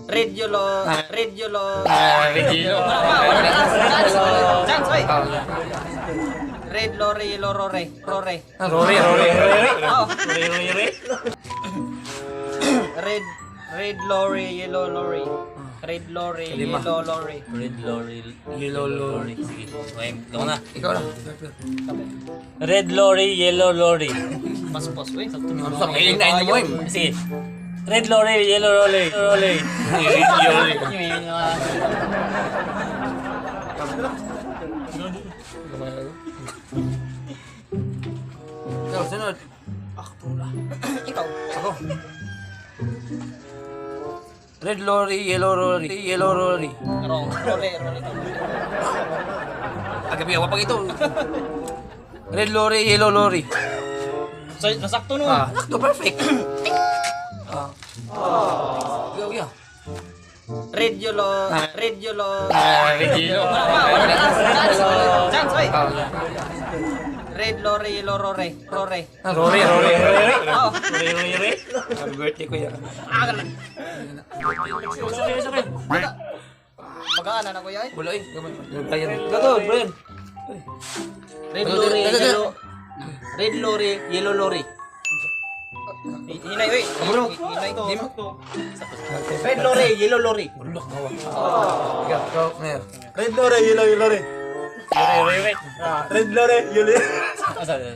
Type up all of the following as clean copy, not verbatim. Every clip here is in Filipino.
Red yellow. Red yellow. Chance, oy. Red lorry, yellow lorry. Lorry. Rory. Oh. Red lorry, yellow lorry. Red lorry, Kalima. yellow lorry. Red lorry. Yellow lorry. Sige. Okay, ikaw na. Ikaw na. Red lorry, yellow lorry. Paspos, uy. Ano sa mga inain mo eh? Sige. Red lorry, yellow lorry. Lorry. Ikaw, sunod. Ikaw. Ako. Red lorry, yellow lorry. Yellow lorry. Wrong. Lorry. Agabi ako pag ito. Red lorry, yellow lorry. So, nasakto nun. Nakto, perfect. Ikaw. Red yellow. Red yellow. Chance, oy. Red lorry, yellow lorry. Lorry. Rory. Oh. Happy birthday ko yan. Pagkaan na kuya, eh. Wala eh. Brian. Gago, Brian. Red lorry, yellow. Red lorry, yellow lorry. Hinay, uy. Hinay. Di mo. Red lorry, yellow lorry. Ikaw, Mayor. Red lorry, yellow lorry. Red lorry, yellow.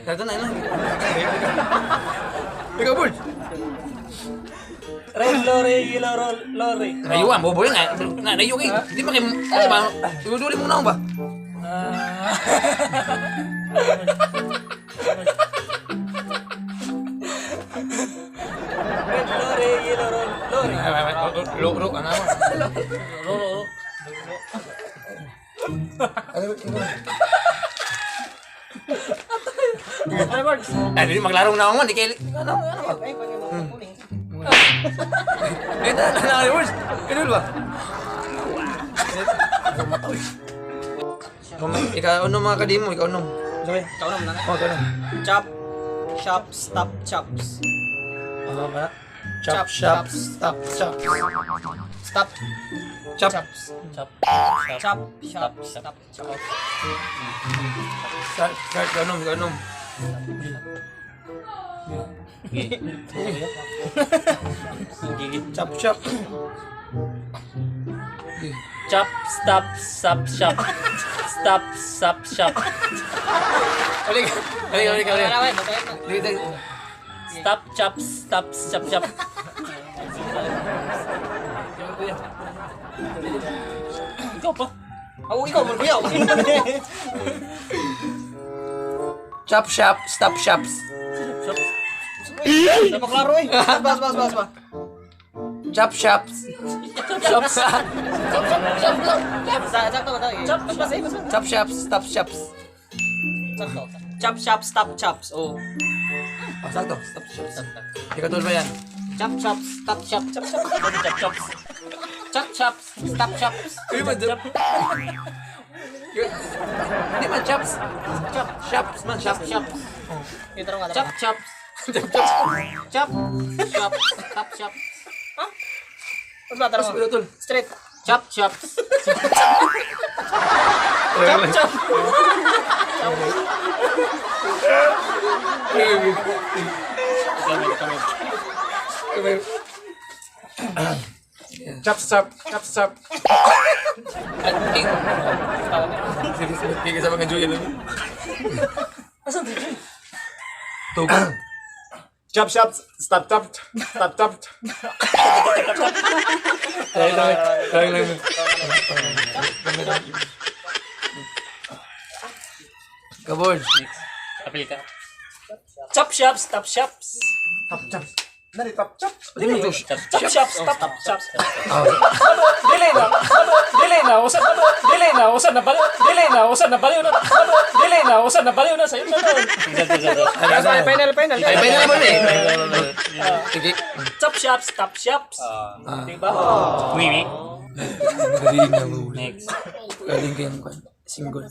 Kaya na lang. Ikaw, Bird. Red lorry, yellow lorry. Nayuan, bobo yan nga. Nayuan eh. Hindi pa kayo, ano ba? Iuduli mo na ako ba? Red lorry, yellow lorry. Loro, ano ako? Loro. Hindi maglaro na ako man. Di kayo, ano ba? Ito, words. Ito ba? Ikaw, ano mga kadimo? Ikaw, ano? Ikaw naman na. Oh, ikaw na. Chop, shop, stop, chops. Ano ba? Chop, Chop. stop, Stop. Stop. Chop. Chops. Chop. Chop, shop, stop, chops. Start. Ikaw, ano? Chop. Chop, stop, stop, shop. Stop, stop, shop. Uli. Wait, Stop, chop, stop, shop, shop. Ikaw pa. oh, ikaw, kuya. Chop shop. Stop shops. Napaklaro eh. Bas. Chop shops. Shops. Sakto ba tayo? Bas. Chop shops. Stop shops. Sakto. Chop, shop, stop, chops. Oh. Oh, sakto. Stop shops. Ikaw tol ba yan? Chop, chop, stop, chop. Chop, chop. Chop, chop, stop, chops. Uy, madam. Hindi man chops. Chop. Shops man. Chop, Shops. chop. Ito nga. Chop, chop. Chop. Chop. Stop, chop. Ha? Mas ba tarong? Ikaw tol. Straight. Chop, chop. Chop, chop. Chop. Hindi ka sa mga Joy. Chop. Stop. Kabord. Apil ka. Chop, shop, stop, shops. Chop. Nari, chop. Hindi mo ito. Chop, shop, stop, chops. Delay na, usan na baliw na sa'yo na doon. Final. Ay, pwede naman eh. Sige. Chop, shop, stop, shops. Diba? Wiwi. Galing na mo. Next. Galing kayong single.